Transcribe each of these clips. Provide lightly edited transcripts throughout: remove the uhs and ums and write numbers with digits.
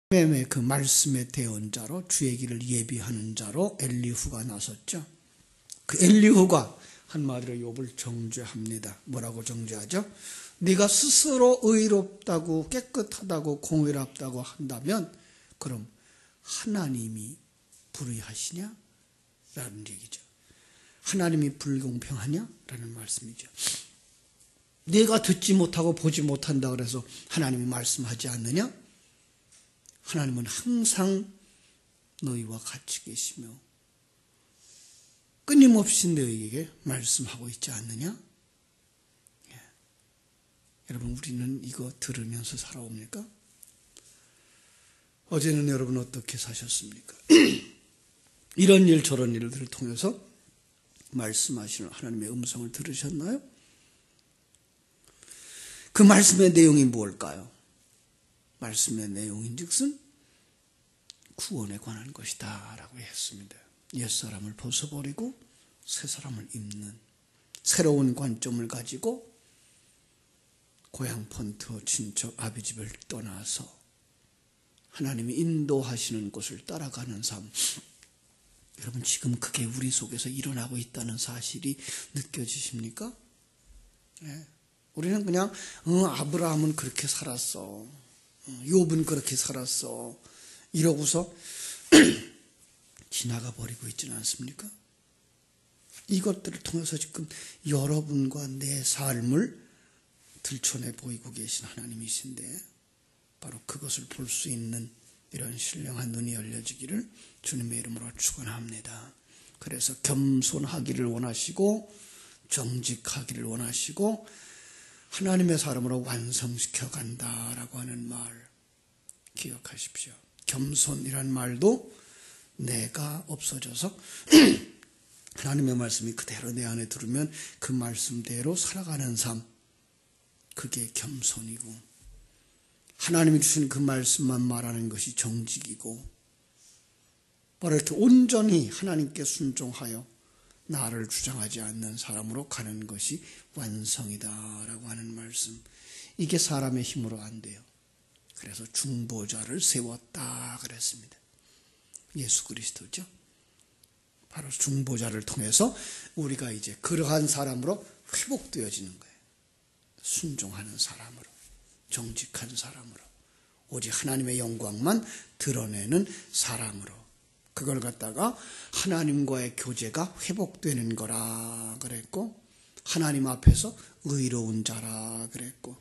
그 말씀의 대언자로 주의 길을 예비하는 자로 엘리후가 나섰죠. 그 엘리후가 한마디로 욥을 정죄합니다. 뭐라고 정죄하죠? 네가 스스로 의롭다고 깨끗하다고 공의롭다고 한다면 그럼 하나님이 불의하시냐? 라는 얘기죠. 하나님이 불공평하냐? 라는 말씀이죠. 네가 듣지 못하고 보지 못한다 그래서 하나님이 말씀하지 않느냐? 하나님은 항상 너희와 같이 계시며 끊임없이 너희에게 말씀하고 있지 않느냐? 예. 여러분, 우리는 이거 들으면서 살아옵니까? 어제는 여러분 어떻게 사셨습니까? 이런 일 저런 일들을 통해서 말씀하시는 하나님의 음성을 들으셨나요? 그 말씀의 내용이 무엇일까요? 말씀의 내용인즉슨 구원에 관한 것이다 라고 했습니다. 옛사람을 벗어버리고 새사람을 입는 새로운 관점을 가지고 고향 폰트 친척 아비집을 떠나서 하나님이 인도하시는 곳을 따라가는 삶. 여러분, 지금 그게 우리 속에서 일어나고 있다는 사실이 느껴지십니까? 네. 우리는 그냥 아브라함은 그렇게 살았어, 욥은 그렇게 살았어 이러고서 지나가 버리고 있지는 않습니까? 이것들을 통해서 지금 여러분과 내 삶을 들춰내 보이고 계신 하나님이신데 바로 그것을 볼 수 있는 이런 신령한 눈이 열려지기를 주님의 이름으로 축원합니다. 그래서 겸손하기를 원하시고 정직하기를 원하시고 하나님의 사람으로 완성시켜 간다라고 하는 말 기억하십시오. 겸손이란 말도 내가 없어져서 하나님의 말씀이 그대로 내 안에 들으면 그 말씀대로 살아가는 삶, 그게 겸손이고, 하나님이 주신 그 말씀만 말하는 것이 정직이고, 바로 이렇게 온전히 하나님께 순종하여 나를 주장하지 않는 사람으로 가는 것이 완성이다라고 하는 말씀. 이게 사람의 힘으로 안 돼요. 그래서 중보자를 세웠다 그랬습니다. 예수 그리스도죠. 바로 중보자를 통해서 우리가 이제 그러한 사람으로 회복되어지는 거예요. 순종하는 사람으로, 정직한 사람으로, 오직 하나님의 영광만 드러내는 사람으로, 그걸 갖다가 하나님과의 교제가 회복되는 거라 그랬고, 하나님 앞에서 의로운 자라 그랬고,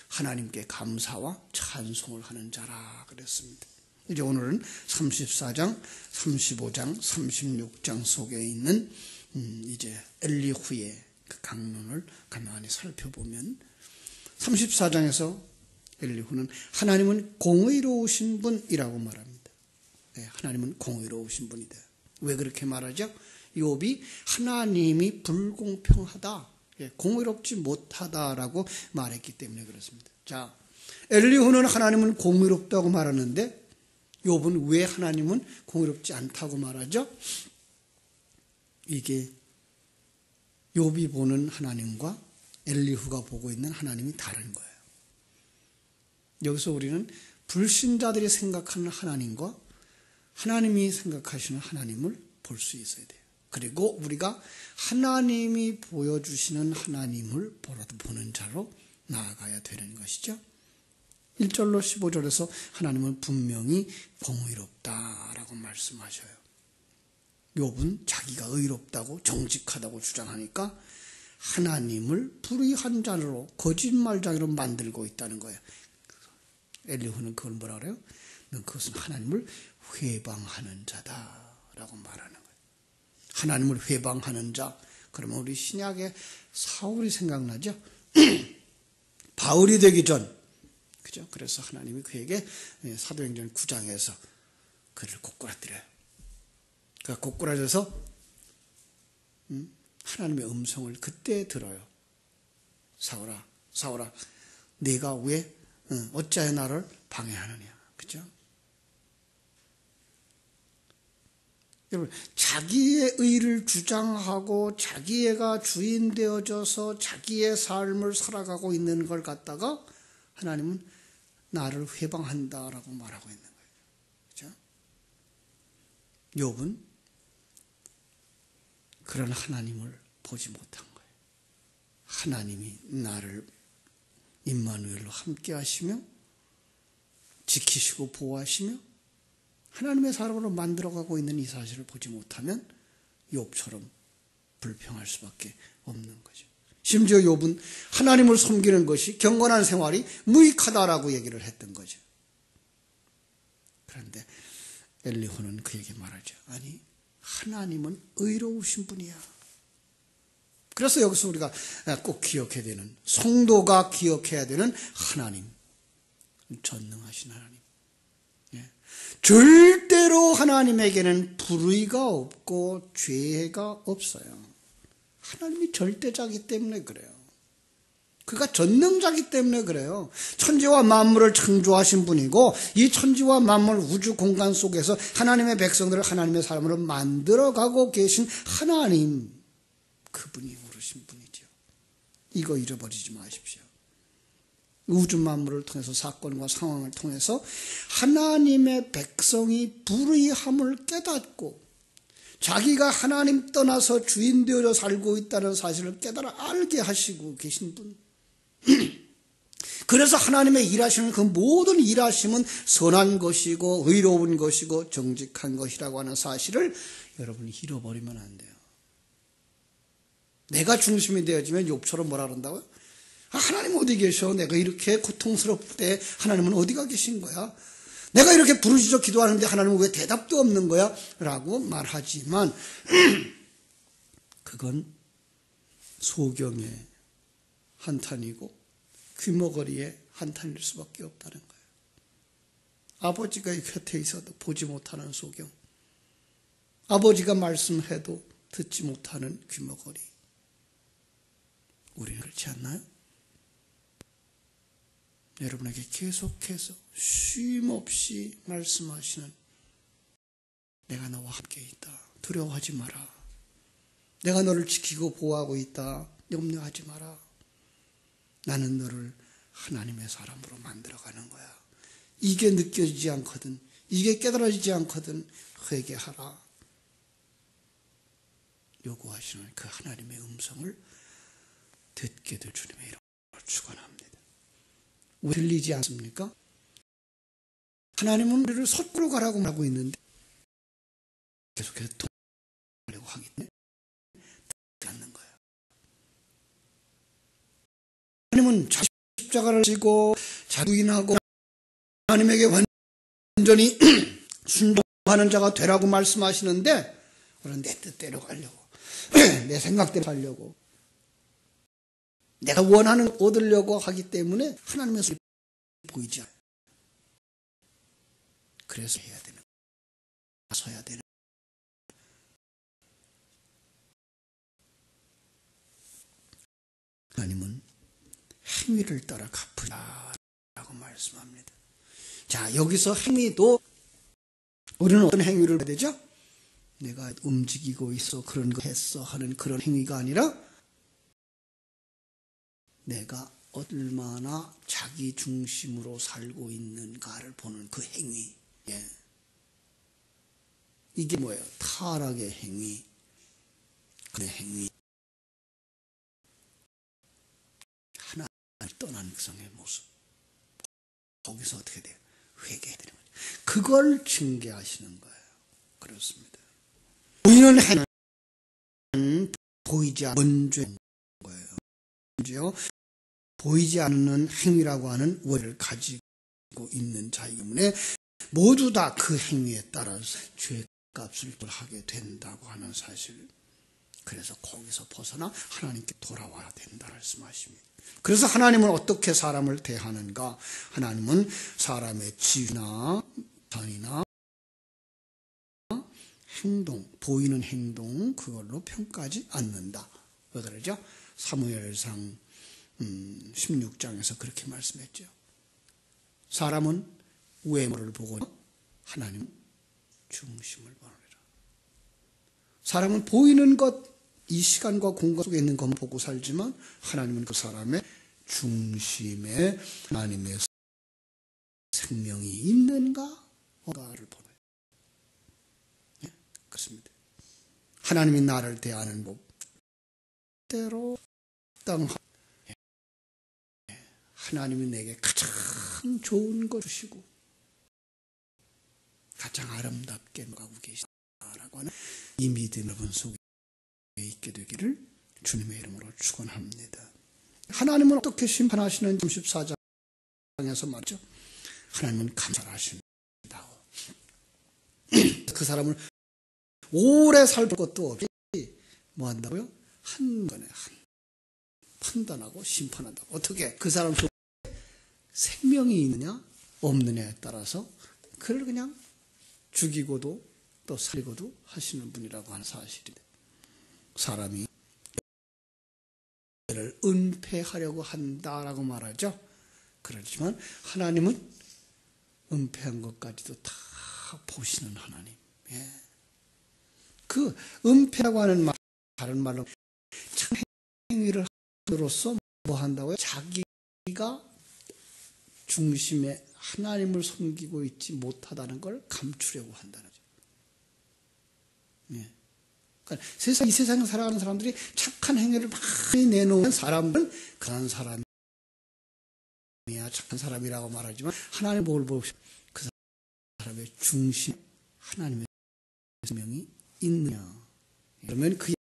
하나님께 감사와 찬송을 하는 자라 그랬습니다. 이제 오늘은 34장, 35장, 36장 속에 있는 이제 엘리후의 그 강론을 가만히 살펴보면 34장에서 엘리후는 하나님은 공의로우신 분이라고 말합니다. 네, 하나님은 공의로우신 분이다. 왜 그렇게 말하죠? 욥이 하나님이 불공평하다, 공의롭지 못하다라고 말했기 때문에 그렇습니다. 자, 엘리후는 하나님은 공의롭다고 말하는데 욥은 왜 하나님은 공의롭지 않다고 말하죠? 이게 욥이 보는 하나님과 엘리후가 보고 있는 하나님이 다른 거예요. 여기서 우리는 불신자들이 생각하는 하나님과 하나님이 생각하시는 하나님을 볼 수 있어야 돼요. 그리고 우리가 하나님이 보여주시는 하나님을 보는 자로 나아가야 되는 것이죠. 1절로 15절에서 하나님은 분명히 공의롭다라고 말씀하셔요. 욥은 자기가 의롭다고 정직하다고 주장하니까 하나님을 불의한 자로, 거짓말장애로 만들고 있다는 거예요. 엘리후는 그걸 뭐라 그래요? 넌 그것은 하나님을 회방하는 자다라고 말하는 거예요. 하나님을 회방하는 자, 그러면 우리 신약의 사울이 생각나죠? 바울이 되기 전, 그죠? 그래서 하나님이 그에게 사도행전 9장에서 그를 고꾸라뜨려요. 그가 고꾸라져서 하나님의 음성을 그때 들어요. 사울아, 사울아, 네가 왜 어찌하여 나를 방해하느냐, 그죠? 여러분, 자기의 의를 주장하고 자기애가 주인 되어져서 자기의 삶을 살아가고 있는 걸 갖다가 하나님은 나를 회방한다라고 말하고 있는 거예요. 욥은 그런 하나님을 보지 못한 거예요. 하나님이 나를 임마누엘로 함께 하시며 지키시고 보호하시며 하나님의 사람으로 만들어가고 있는 이 사실을 보지 못하면 욥처럼 불평할 수밖에 없는 거죠. 심지어 욥은 하나님을 섬기는 것이 경건한 생활이 무익하다라고 얘기를 했던 거죠. 그런데 엘리후는 그에게 말하죠. 아니, 하나님은 의로우신 분이야. 그래서 여기서 우리가 꼭 기억해야 되는, 성도가 기억해야 되는 하나님, 전능하신 하나님. 절대로 하나님에게는 불의가 없고 죄가 없어요. 하나님이 절대자기 때문에 그래요. 그가 전능자기 때문에 그래요. 천지와 만물을 창조하신 분이고 이 천지와 만물 우주 공간 속에서 하나님의 백성들을 하나님의 사람으로 만들어가고 계신 하나님, 그분이 옳으신 분이죠. 이거 잃어버리지 마십시오. 우주 만물을 통해서 사건과 상황을 통해서 하나님의 백성이 불의함을 깨닫고 자기가 하나님 떠나서 주인 되어져 살고 있다는 사실을 깨달아 알게 하시고 계신 분. 그래서 하나님의 일하시는 그 모든 일하심은 선한 것이고 의로운 것이고 정직한 것이라고 하는 사실을 여러분이 잃어버리면 안 돼요. 내가 중심이 되어지면 욥처럼 뭐라 그런다고요? 하나님 어디 계셔? 내가 이렇게 고통스럽을 때 하나님은 어디가 계신 거야? 내가 이렇게 부르짖어 기도하는데 하나님은 왜 대답도 없는 거야? 라고 말하지만 그건 소경의 한탄이고 귀머거리의 한탄일 수밖에 없다는 거예요. 아버지가 곁에 있어도 보지 못하는 소경, 아버지가 말씀해도 듣지 못하는 귀머거리. 우리는 그렇지 않나요? 여러분에게 계속해서 쉼없이 말씀하시는, 내가 너와 함께 있다. 두려워하지 마라. 내가 너를 지키고 보호하고 있다. 염려하지 마라. 나는 너를 하나님의 사람으로 만들어가는 거야. 이게 느껴지지 않거든, 이게 깨달아지지 않거든 회개하라. 요구하시는 그 하나님의 음성을 듣게 될 주님의 이름으로 축원합니다. 왜 들리지 않습니까? 하나님은 우리를 섣부로 가라고 하고 있는데 계속해서 도와주려고 하기 때문에 듣지 않는 거예요. 하나님은 자기 십자가를 지고 자부인하고 하나님에게 완전히 순종하는 자가 되라고 말씀하시는데 우리는 내 뜻대로 가려고, 내 생각대로 가려고, 내가 원하는 걸 얻으려고 하기 때문에 하나님의 손이 보이지 않아요. 그래서 해야 되는, 서야 되는. 하나님은 행위를 따라 갚으라고 말씀합니다. 자, 여기서 행위도 우리는 어떤 행위를 해야 되죠? 내가 움직이고 있어, 그런 거 했어 하는 그런 행위가 아니라 내가 얼마나 자기 중심으로 살고 있는가를 보는 그 행위. 예. 이게 뭐예요? 타락의 행위. 그 행위. 하나님을 떠난 백성의 모습. 거기서 어떻게 돼요? 회개해야 되는 거죠. 그걸 징계하시는 거예요. 그렇습니다. 보이는 행위는 보이지 않는 죄인 거예요. 문제요. 보이지 않는 행위라고 하는 원리를 가지고 있는 자이기 때문에 모두 다 그 행위에 따라서 죄값을 하게 된다고 하는 사실. 그래서 거기서 벗어나 하나님께 돌아와야 된다 말씀하십니다. 그래서 하나님은 어떻게 사람을 대하는가? 하나님은 사람의 지위나 선이나 행동, 보이는 행동, 그걸로 평가하지 않는다. 왜 그러죠? 사무엘상 16장에서 그렇게 말씀했죠. 사람은 외모를 보고 하나님은 중심을 보느니라. 사람은 보이는 것, 이 시간과 공간 속에 있는 것만 보고 살지만 하나님은 그 사람의 중심에 하나님의 생명이 있는가? 뭔가를 보는. 하나님이 나를 대하는 법대로 땅 하나님이 내게 가장 좋은 것 주시고 가장 아름답게 가고 계시다라고 하는 이 믿음 여러분 속에 있게 되기를 주님의 이름으로 축원합니다. 하나님은 어떻게 심판하시는 34장에서 말이죠. 하나님은 감찰하신다고. 그 사람을 오래 살 것도 없이 뭐 한다고요? 한 번에 판단하고 심판한다고. 어떻게? 그 사람 속에 생명이 있느냐 없느냐에 따라서 그를 그냥 죽이고도 또 살리고도 하시는 분이라고 하는 사실인데, 사람이 를 은폐하려고 한다라고 말하죠. 그렇지만 하나님은 은폐한 것까지도 다 보시는 하나님. 예. 그 은폐라고 하는 말, 다른 말로 참 행위를 함으로써 뭐 한다고요? 자기가 중심에 하나님을 섬기고 있지 못하다는 걸 감추려고 한다는 거죠. 예. 그러니까 이 세상에 살아가는 사람들이 착한 행위를 많이 내놓은 사람은 그런 사람이야, 착한 사람이라고 말하지만 하나님 뭘 보시고 그 사람의 중심에 하나님의 생명이 있느냐. 그러면 그의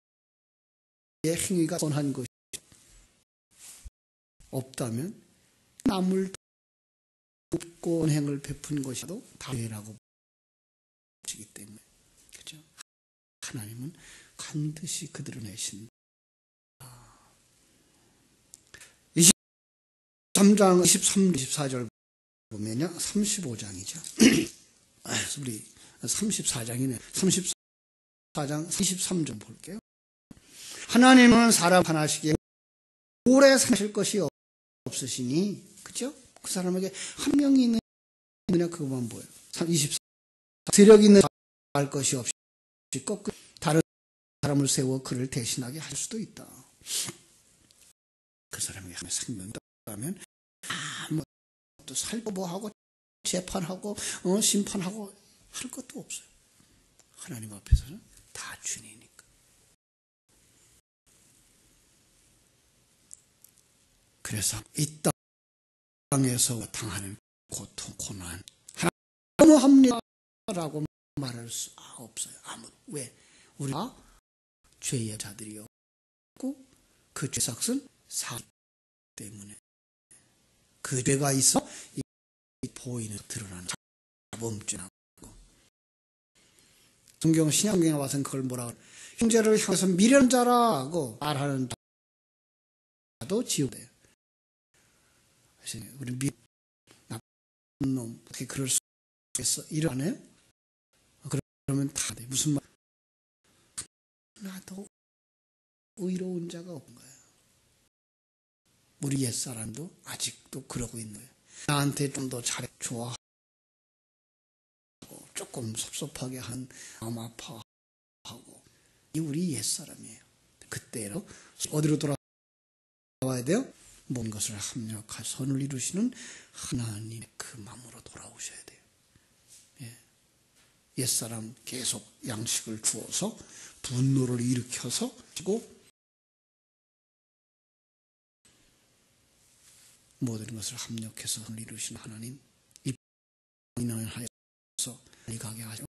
행위가 선한 것이 없다면 남을 돕고 행을 베푼 것이라도 다라고 보시기 때문에, 그렇죠? 하나님은 반드시 그들을 내신다. 23장 23, 24절 보면요, 35장이죠. 우리 34장이네. 34장 23절 볼게요. 하나님은 사람 하나씩에 오래 사실 것이 없으시니, 그죠? 그 사람에게 한 명이 있느냐 그것만 보여요. 24. 세력 있는 할 것이 없이 거꾸로 다른 사람을 세워 그를 대신하게 할 수도 있다. 그 사람에게 생명이 있다면 아무것도 살고 뭐하고 재판하고 심판하고 할 것도 없어요. 하나님 앞에서는 다 주인이니까. 그래서 이 땅에서 당하는 고통, 고난 너무합니다라고 말할 수 없어요. 아무도. 왜? 우리가 죄의 자들이었고 그 죄삭은 사기 때문에 그 죄가 있어 이 보이는 드러나는 자범죄라고. 성경 신약성경에 와서는 그걸 뭐라 그래요? 형제를 향해서 미련자라고 말하는 자도 지옥돼요. 우리 나쁜 놈 어떻게 그럴 수 있어? 이러 안 해요? 그러면 다 돼. 무슨 말? 나도 의로운 자가 없는 거예요. 우리 옛사람도 아직도 그러고 있는 거예요. 나한테 좀 더 잘해 좋아하고 조금 섭섭하게 한 마음 아파하고, 이 우리 옛사람이에요. 그때로 어디로 돌아와야 돼요? 모든 것을 합력할 선을 이루시는 하나님의 그 마음으로 돌아오셔야 돼요. 예. 옛사람 계속 양식을 주어서 분노를 일으켜서 지고 모든 것을 합력해서 선을 이루시는 하나님, 이 인하여서 빨리 가게 하시고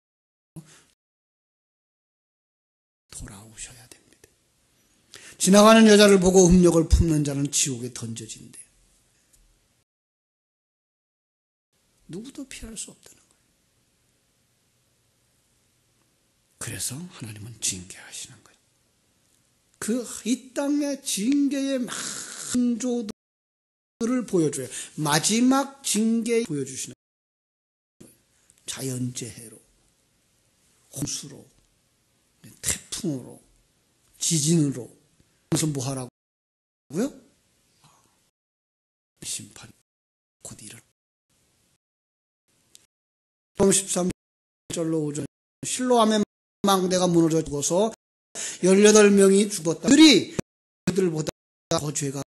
돌아오셔야 됩니다. 지나가는 여자를 보고 음욕을 품는 자는 지옥에 던져진대요. 누구도 피할 수 없다는 거예요. 그래서 하나님은 징계하시는 거예요. 이 땅의 징계의 많은 조들을 보여줘요. 마지막 징계 보여주시는 거예요. 자연재해로, 홍수로, 태풍으로, 지진으로. 그래서 뭐 하라고요? 심판 곧 일어나. 13절로 오전 실로암의 망대가 무너져 죽어서 18명이 죽었다. 그들보다 더 죄가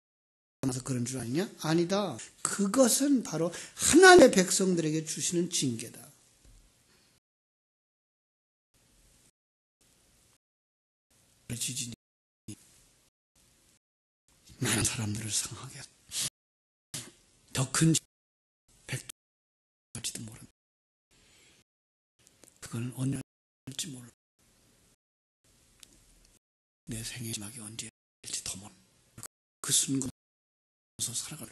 많아서 그런 줄 아니냐? 아니다. 그것은 바로 하나님의 백성들에게 주시는 징계다. 지진이 많은 사람들을 상하게 더 큰 백지도 모른다. 그건 언제 할지 몰라. 내 생의 마지막이 언제일지 더 몰라. 그 순간에서 살아갈.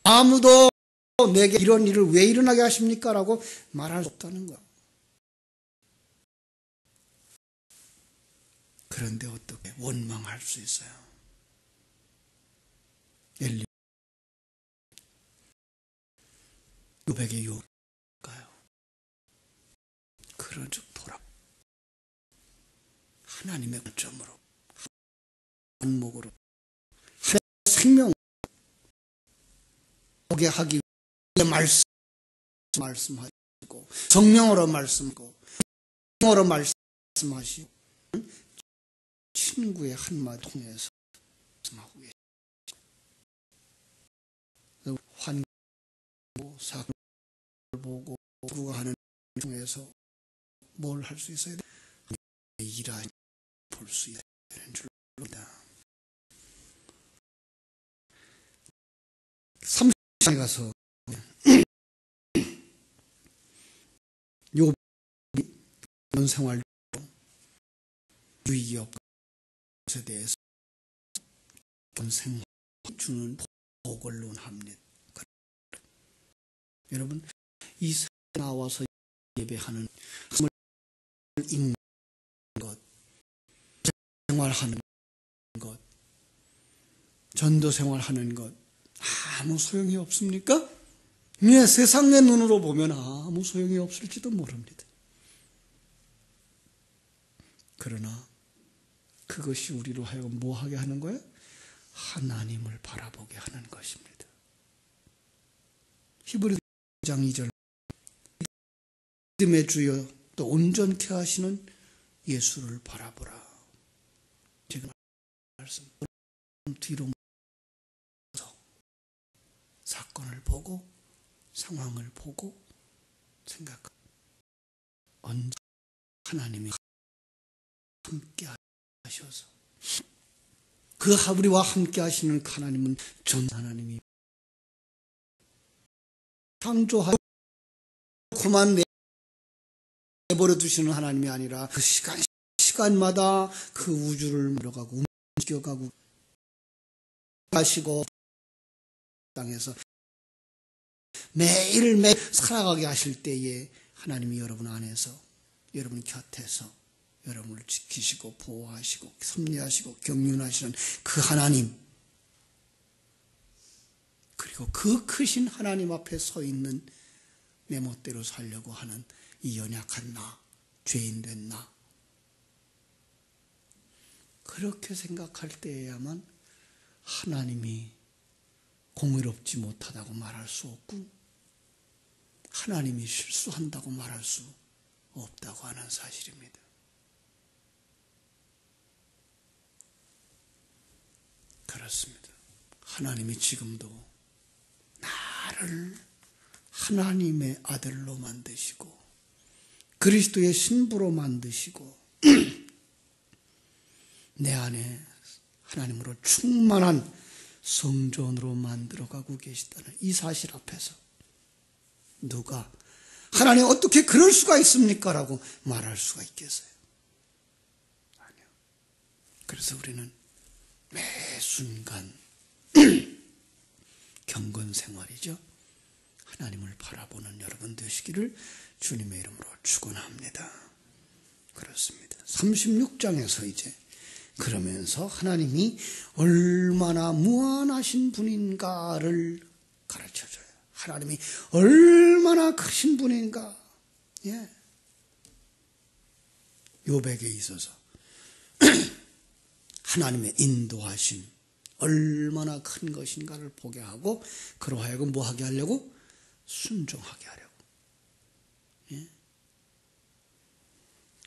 아무도 내게 이런 일을 왜 일어나게 하십니까? 라고 말할 수 없다는 거야. 그런데 어떻게 원망할 수 있어요? 엘리 요백의 요일까요? 그런즉 돌아 하나님의 관점으로 안목으로 생명 보게 하기 위해 말씀하시고 성령으로 말씀하고 성령으로 말씀하시고 친구의 한마디 통해서 말씀하고 계십니다. 환경 사건을 보고 누가 하는 중에서 뭘 할 수 있어야 돼? 일하니 볼 수 있는 줄 압니다. 30장에 가서 욥이 이런 생활로 유익이 없는 것에 대해서 생활 주는 복을 논합니다. 여러분, 이 세상에 나와서 예배하는 말씀을 읽는 것, 생활하는 것, 전도 생활하는 것 아무 소용이 없습니까? 예, 세상의 눈으로 보면 아무 소용이 없을지도 모릅니다. 그러나 그것이 우리로 하여금 뭐하게 하는 거예요? 하나님을 바라보게 하는 것입니다. 히브리서 2장 2절 믿음의 주여 또 온전케 하시는 예수를 바라보라. 제가 말씀 뒤로 사건을 보고 상황을 보고 생각하고 언제 하나님이 함께 하셔서 그 우리와 함께 하시는 하나님은 전 하나님이 창조하고 그만 내버려 두시는 하나님이 아니라 그 시간마다 그 우주를 물어가고 움직여가고 하시고 땅에서 매일매일 살아가게 하실 때에 하나님이 여러분 안에서 여러분 곁에서 여러분을 지키시고 보호하시고 섭리하시고 경륜하시는 그 하나님, 그리고 그 크신 하나님 앞에 서 있는 내 멋대로 살려고 하는 이 연약한 나, 죄인된 나, 그렇게 생각할 때에야만 하나님이 공의롭지 못하다고 말할 수 없고 하나님이 실수한다고 말할 수 없다고 하는 사실입니다. 그렇습니다. 하나님이 지금도 나를 하나님의 아들로 만드시고 그리스도의 신부로 만드시고 내 안에 하나님으로 충만한 성전으로 만들어가고 계시다는 이 사실 앞에서 누가 하나님 어떻게 그럴 수가 있습니까? 라고 말할 수가 있겠어요? 아니요. 그래서 우리는 매 순간 경건 생활이죠. 하나님을 바라보는 여러분 되시기를 주님의 이름으로 축원합니다. 그렇습니다. 36장에서 이제 그러면서 하나님이 얼마나 무한하신 분인가를 가르쳐줘요. 하나님이 얼마나 크신 분인가. 예. 욥에게 있어서 하나님의 인도하심 얼마나 큰 것인가를 보게 하고 그로 하여금 뭐 하게 하려고? 순종하게 하려고. 예?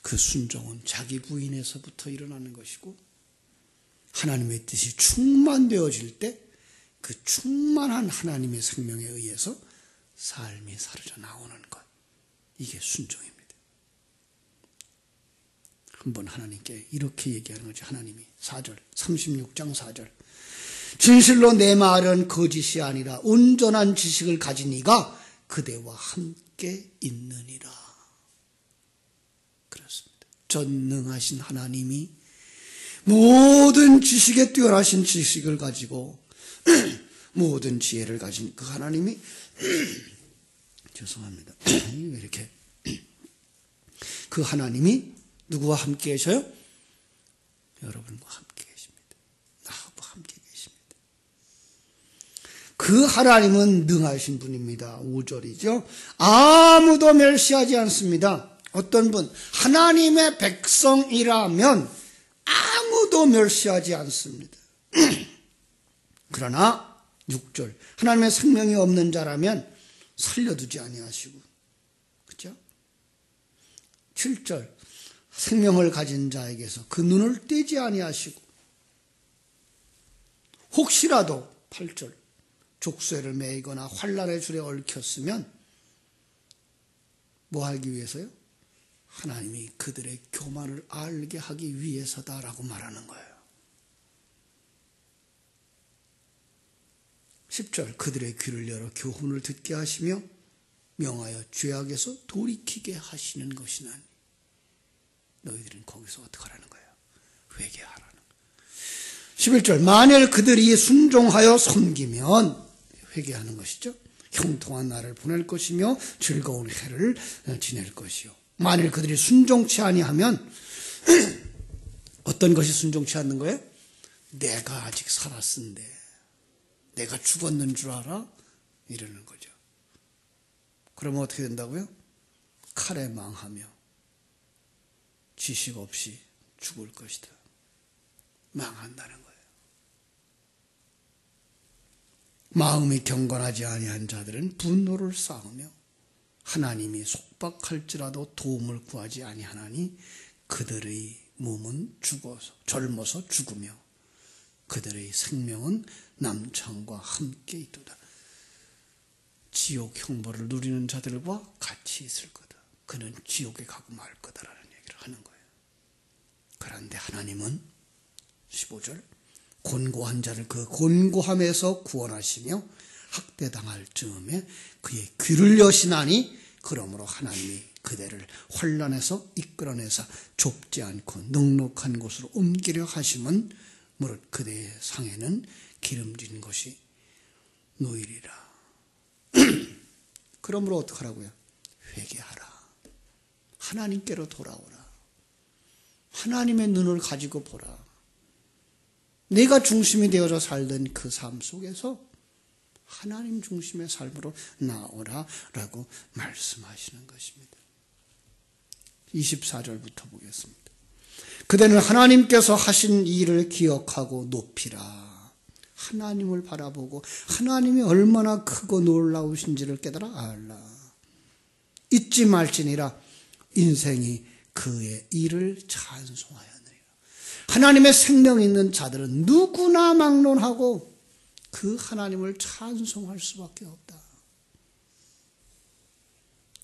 그 순종은 자기 부인에서부터 일어나는 것이고 하나님의 뜻이 충만되어질 때 그 충만한 하나님의 생명에 의해서 삶이 사라져 나오는 것, 이게 순종입니다. 한번 하나님께 이렇게 얘기하는 거죠. 하나님이 4절 36장 4절 진실로 내 말은 거짓이 아니라 온전한 지식을 가진 이가 그대와 함께 있느니라. 그렇습니다. 전능하신 하나님이 모든 지식에 뛰어나신 지식을 가지고 모든 지혜를 가진 그 하나님이 죄송합니다. 왜 이렇게 그 하나님이 누구와 함께 계셔요? 여러분과 함께 계십니다. 나하고 함께 계십니다. 그 하나님은 능하신 분입니다. 5절이죠. 아무도 멸시하지 않습니다. 어떤 분, 하나님의 백성이라면 아무도 멸시하지 않습니다. 그러나 6절, 하나님의 생명이 없는 자라면 살려두지 아니하시고, 그렇죠? 7절, 생명을 가진 자에게서 그 눈을 떼지 아니하시고, 혹시라도 8절, 족쇄를 매이거나 환난의 줄에 얽혔으면 뭐 하기 위해서요? 하나님이 그들의 교만을 알게 하기 위해서다라고 말하는 거예요. 10절, 그들의 귀를 열어 교훈을 듣게 하시며 명하여 죄악에서 돌이키게 하시는 것이나니. 너희들은 거기서 어떻게 하라는 거예요? 회개하라는 거예요. 11절, 만일 그들이 순종하여 섬기면 회개하는 것이죠. 형통한 날을 보낼 것이며 즐거운 해를 지낼 것이요. 만일 그들이 순종치 아니하면 어떤 것이 순종치 않는 거예요? 내가 아직 살았은데 내가 죽었는 줄 알아? 이러는 거죠. 그러면 어떻게 된다고요? 칼에 망하며 지식 없이 죽을 것이다. 망한다는 거예요. 마음이 경건하지 아니한 자들은 분노를 쌓으며 하나님이 속박할지라도 도움을 구하지 아니하나니 그들의 몸은 젊어서 죽으며 그들의 생명은 남창과 함께 있도다. 지옥 형벌을 누리는 자들과 같이 있을 거다. 그는 지옥에 가고 말 거다라는 얘기를 하는 거예요. 그런데 하나님은 15절, 곤고한 자를 그 곤고함에서 구원하시며 학대당할 즈음에 그의 귀를 여시나니 그러므로 하나님이 그대를 환난에서 이끌어내사 좁지 않고 넉넉한 곳으로 옮기려 하심은 무릇 그대의 상에는 기름진 것이 놓이리라. 그러므로 어떡하라고요? 회개하라. 하나님께로 돌아오라. 하나님의 눈을 가지고 보라. 내가 중심이 되어서 살던 그 삶 속에서 하나님 중심의 삶으로 나오라라고 말씀하시는 것입니다. 24절부터 보겠습니다. 그대는 하나님께서 하신 일을 기억하고 높이라. 하나님을 바라보고 하나님이 얼마나 크고 놀라우신지를 깨달아 알라. 잊지 말지니라. 인생이 그의 일을 찬송하였느니라. 하나님의 생명 있는 자들은 누구나 막론하고 그 하나님을 찬송할 수밖에 없다.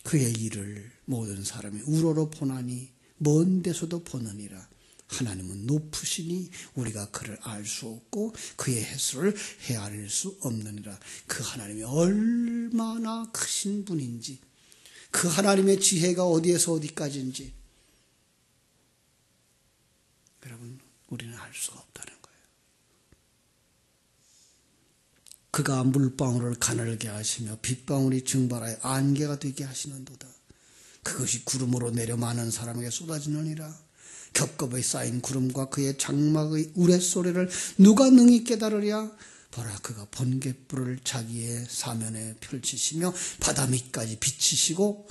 그의 일을 모든 사람이 우러러 보나니 먼 데서도 보느니라. 하나님은 높으시니 우리가 그를 알 수 없고 그의 해수를 헤아릴 수 없느니라. 그 하나님이 얼마나 크신 분인지, 그 하나님의 지혜가 어디에서 어디까지인지 여러분 우리는 알 수가 없다는 거예요. 그가 물방울을 가늘게 하시며 빗방울이 증발하여 안개가 되게 하시는도다. 그것이 구름으로 내려 많은 사람에게 쏟아지느니라. 겹겹이 쌓인 구름과 그의 장막의 우레소리를 누가 능히 깨달으랴. 보라, 그가 번갯불을 자기의 사면에 펼치시며 바다 밑까지 비치시고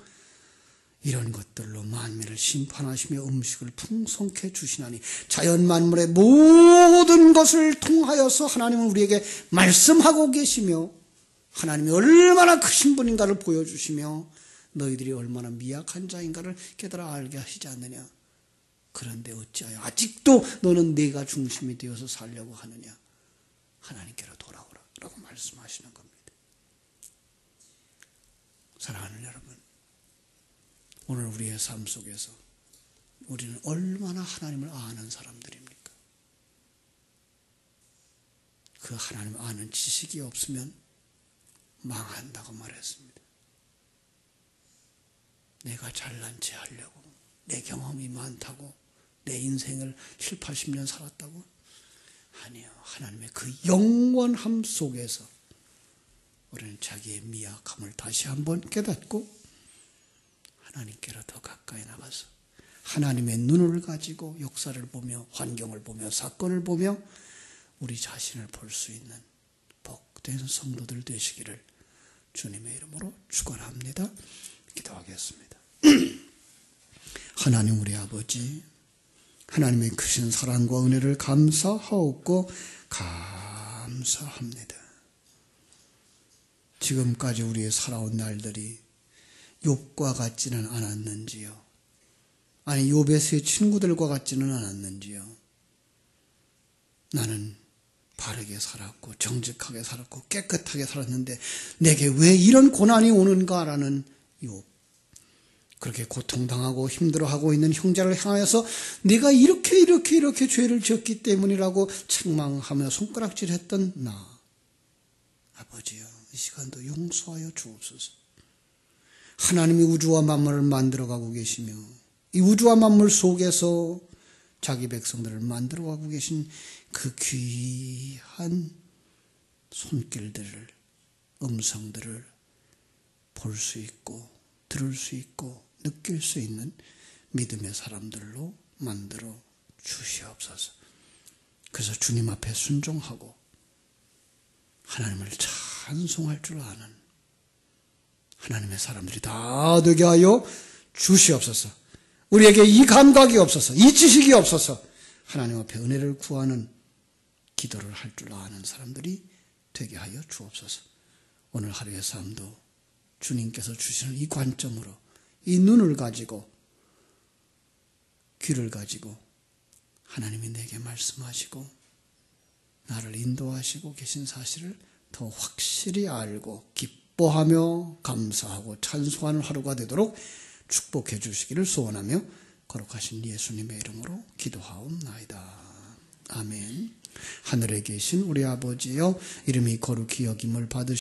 이런 것들로 만민을 심판하시며 음식을 풍성케 주시나니. 자연 만물의 모든 것을 통하여서 하나님은 우리에게 말씀하고 계시며 하나님이 얼마나 크신 분인가를 보여주시며 너희들이 얼마나 미약한 자인가를 깨달아 알게 하시지 않느냐. 그런데 어찌하여 아직도 너는 내가 중심이 되어서 살려고 하느냐. 하나님께로 돌아오라 라고 말씀하시는 겁니다. 사랑하는 여러분, 오늘 우리의 삶 속에서 우리는 얼마나 하나님을 아는 사람들입니까? 그 하나님 아는 지식이 없으면 망한다고 말했습니다. 내가 잘난 체 하려고, 내 경험이 많다고, 내 인생을 7, 80년 살았다고? 아니요. 하나님의 그 영원함 속에서 우리는 자기의 미약함을 다시 한번 깨닫고 하나님께로 더 가까이 나가서 하나님의 눈을 가지고 역사를 보며 환경을 보며 사건을 보며 우리 자신을 볼 수 있는 복된 성도들 되시기를 주님의 이름으로 축원합니다. 기도하겠습니다. 하나님 우리 아버지, 하나님의 크신 사랑과 은혜를 감사하옵고 감사합니다. 지금까지 우리의 살아온 날들이 욥과 같지는 않았는지요? 아니 욥의 세 친구들과 같지는 않았는지요? 나는 바르게 살았고 정직하게 살았고 깨끗하게 살았는데 내게 왜 이런 고난이 오는가라는 욥. 그렇게 고통당하고 힘들어하고 있는 형제를 향하여서 내가 이렇게 죄를 지었기 때문이라고 책망하며 손가락질했던 나. 아버지여, 이 시간도 용서하여 주옵소서. 하나님이 우주와 만물을 만들어가고 계시며 이 우주와 만물 속에서 자기 백성들을 만들어가고 계신 그 귀한 손길들을, 음성들을 볼 수 있고 들을 수 있고 느낄 수 있는 믿음의 사람들로 만들어 주시옵소서. 그래서 주님 앞에 순종하고 하나님을 찬송할 줄 아는 하나님의 사람들이 다 되게 하여 주시옵소서. 우리에게 이 감각이 없어서, 이 지식이 없어서 하나님 앞에 은혜를 구하는 기도를 할 줄 아는 사람들이 되게 하여 주옵소서. 오늘 하루의 삶도 주님께서 주시는 이 관점으로, 이 눈을 가지고, 귀를 가지고 하나님이 내게 말씀하시고 나를 인도하시고 계신 사실을 더 확실히 알고 기뻐하며 감사하고 찬송하는 하루가 되도록 축복해 주시기를 소원하며 거룩하신 예수님의 이름으로 기도하옵나이다. 아멘. 하늘에 계신 우리 아버지여, 이름이 거룩히 여김을 받으시옵소서.